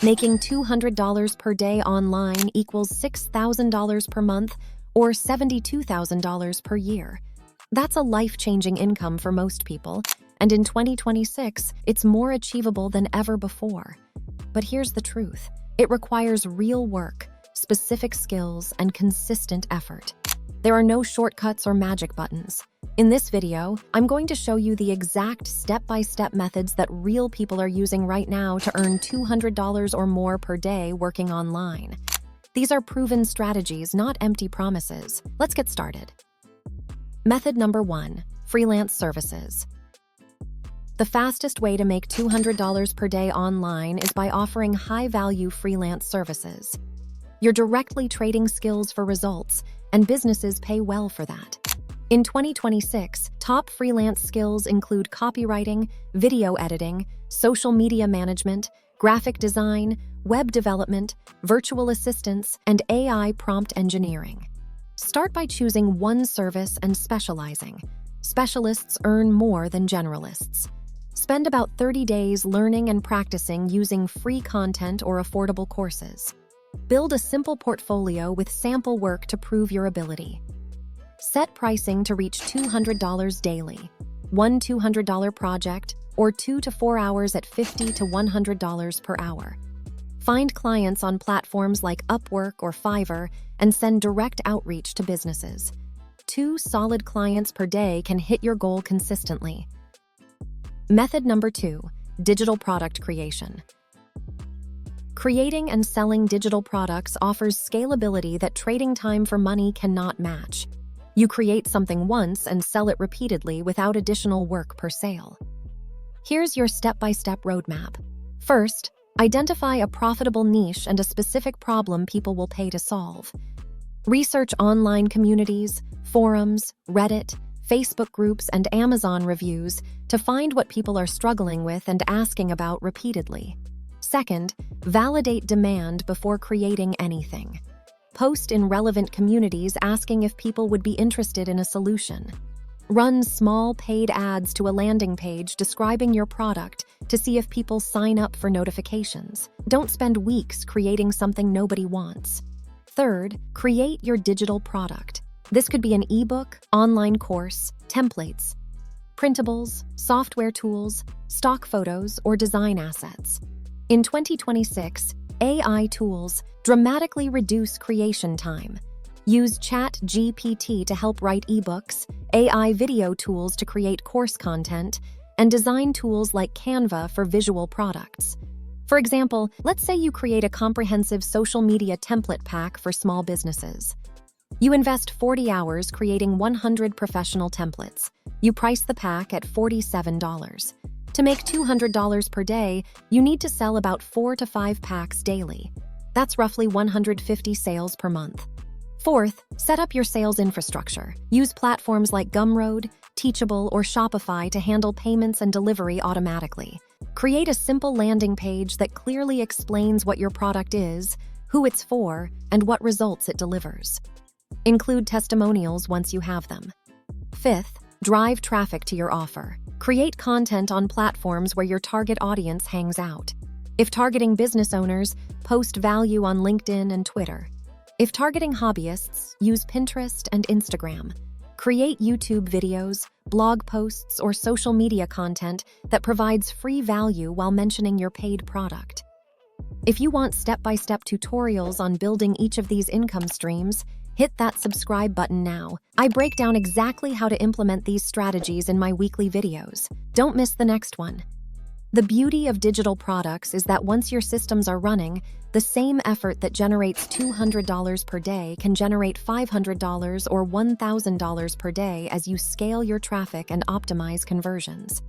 Making $200 per day online equals $6,000 per month or $72,000 per year. That's a life-changing income for most people, and in 2026, it's more achievable than ever before. But here's the truth. It requires real work, specific skills, and consistent effort. There are no shortcuts or magic buttons. In this video, I'm going to show you the exact step-by-step methods that real people are using right now to earn $200 or more per day working online. These are proven strategies, not empty promises. Let's get started. Method number 1, freelance services. The fastest way to make $200 per day online is by offering high-value freelance services. You're directly trading skills for results, and businesses pay well for that. In 2026, top freelance skills include copywriting, video editing, social media management, graphic design, web development, virtual assistants, and AI prompt engineering. Start by choosing one service and specializing. Specialists earn more than generalists. Spend about 30 days learning and practicing using free content or affordable courses. Build a simple portfolio with sample work to prove your ability. Set pricing to reach $200 daily, one $200 project, or 2 to 4 hours at $50 to $100 per hour. Find clients on platforms like Upwork or Fiverr and send direct outreach to businesses. 2 solid clients per day can hit your goal consistently. Method number 2, digital product creation. Creating and selling digital products offers scalability that trading time for money cannot match. You create something once and sell it repeatedly without additional work per sale. Here's your step-by-step roadmap. First, identify a profitable niche and a specific problem people will pay to solve. Research online communities, forums, Reddit, Facebook groups, and Amazon reviews to find what people are struggling with and asking about repeatedly. Second, validate demand before creating anything. Post in relevant communities asking if people would be interested in a solution. Run small paid ads to a landing page describing your product to see if people sign up for notifications. Don't spend weeks creating something nobody wants. Third, create your digital product. This could be an ebook, online course, templates, printables, software tools, stock photos, or design assets. In 2026, AI tools dramatically reduce creation time. Use ChatGPT to help write ebooks, AI video tools to create course content, and design tools like Canva for visual products. For example, let's say you create a comprehensive social media template pack for small businesses. You invest 40 hours creating 100 professional templates. You price the pack at $47. To make $200 per day, you need to sell about 4 to 5 packs daily. That's roughly 150 sales per month. Fourth, set up your sales infrastructure. Use platforms like Gumroad, Teachable, or Shopify to handle payments and delivery automatically. Create a simple landing page that clearly explains what your product is, who it's for, and what results it delivers. Include testimonials once you have them. Fifth, drive traffic to your offer. Create content on platforms where your target audience hangs out. If targeting business owners, post value on LinkedIn and Twitter. If targeting hobbyists, use Pinterest and Instagram. Create YouTube videos, blog posts, or social media content that provides free value while mentioning your paid product. If you want step-by-step tutorials on building each of these income streams, hit that subscribe button now. I break down exactly how to implement these strategies in my weekly videos. Don't miss the next one. The beauty of digital products is that once your systems are running, the same effort that generates $200 per day can generate $500 or $1,000 per day as you scale your traffic and optimize conversions.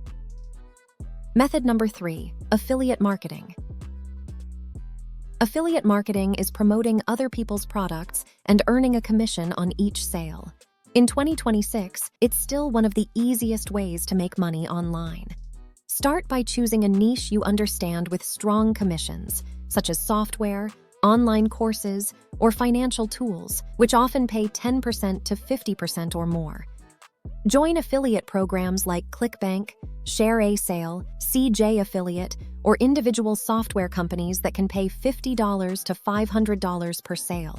Method number 3, affiliate marketing. Affiliate marketing is promoting other people's products and earning a commission on each sale. In 2026, it's still one of the easiest ways to make money online. Start by choosing a niche you understand with strong commissions, such as software, online courses, or financial tools, which often pay 10% to 50% or more. Join affiliate programs like ClickBank, Share a Sale, CJ Affiliate, or individual software companies that can pay $50 to $500 per sale.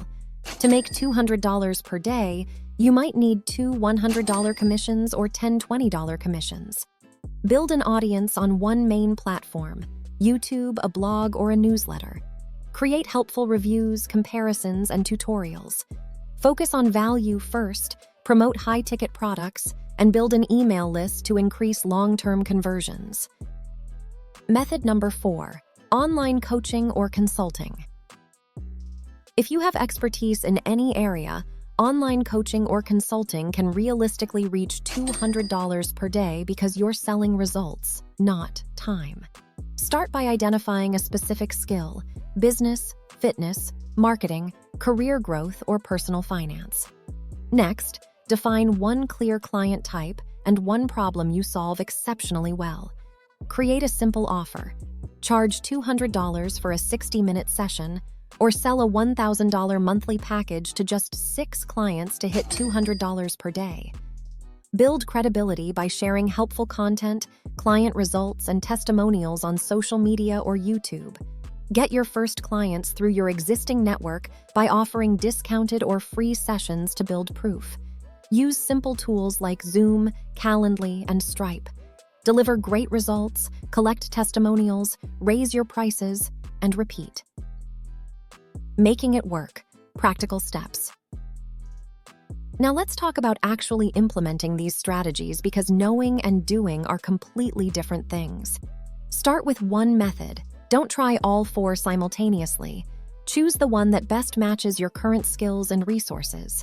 To make $200 per day, you might need 2 $100 commissions or 10 $20 commissions. Build an audience on one main platform, YouTube, a blog, or a newsletter. Create helpful reviews, comparisons, and tutorials. Focus on value first, promote high-ticket products, and build an email list to increase long-term conversions. Method number 4, online coaching or consulting. If you have expertise in any area, online coaching or consulting can realistically reach $200 per day because you're selling results, not time. Start by identifying a specific skill: business, fitness, marketing, career growth, or personal finance. Next, define one clear client type and one problem you solve exceptionally well. Create a simple offer. Charge $200 for a 60-minute session, or sell a $1,000 monthly package to just 6 clients to hit $200 per day. Build credibility by sharing helpful content, client results, and testimonials on social media or YouTube. Get your first clients through your existing network by offering discounted or free sessions to build proof. Use simple tools like Zoom, Calendly, and Stripe. Deliver great results, collect testimonials, raise your prices, and repeat. Making it work. Practical steps. Now let's talk about actually implementing these strategies, because knowing and doing are completely different things. Start with one method. Don't try all 4 simultaneously. Choose the one that best matches your current skills and resources.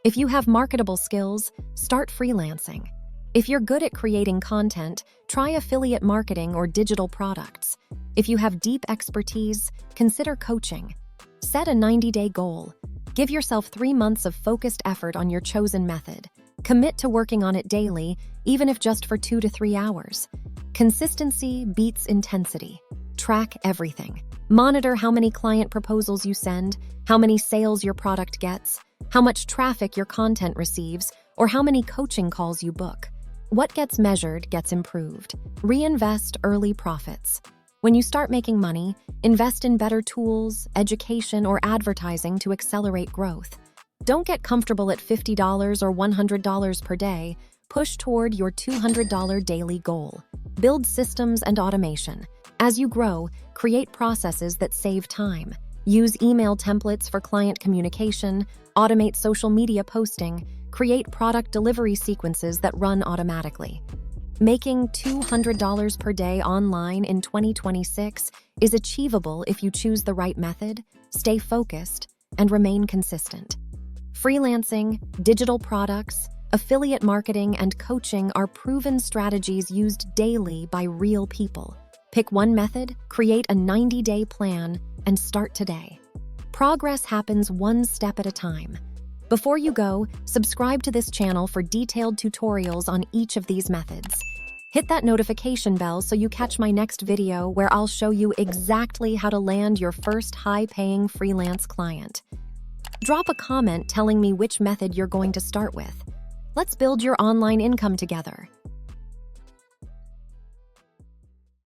If you have marketable skills, start freelancing. If you're good at creating content, try affiliate marketing or digital products. If you have deep expertise, consider coaching. Set a 90-day goal. Give yourself 3 months of focused effort on your chosen method. Commit to working on it daily, even if just for 2 to 3 hours. Consistency beats intensity. Track everything. Monitor how many client proposals you send, how many sales your product gets, how much traffic your content receives, or how many coaching calls you book. What gets measured gets improved. Reinvest early profits. When you start making money, invest in better tools, education, or advertising to accelerate growth. Don't get comfortable at $50 or $100 per day. Push toward your $200 daily goal. Build systems and automation. As you grow, create processes that save time. Use email templates for client communication, automate social media posting, create product delivery sequences that run automatically. Making $200 per day online in 2026 is achievable if you choose the right method, stay focused, and remain consistent. Freelancing, digital products, affiliate marketing, and coaching are proven strategies used daily by real people. Pick one method, create a 90-day plan, and start today. Progress happens one step at a time. Before you go, subscribe to this channel for detailed tutorials on each of these methods. Hit that notification bell so you catch my next video, where I'll show you exactly how to land your first high-paying freelance client. Drop a comment telling me which method you're going to start with. Let's build your online income together.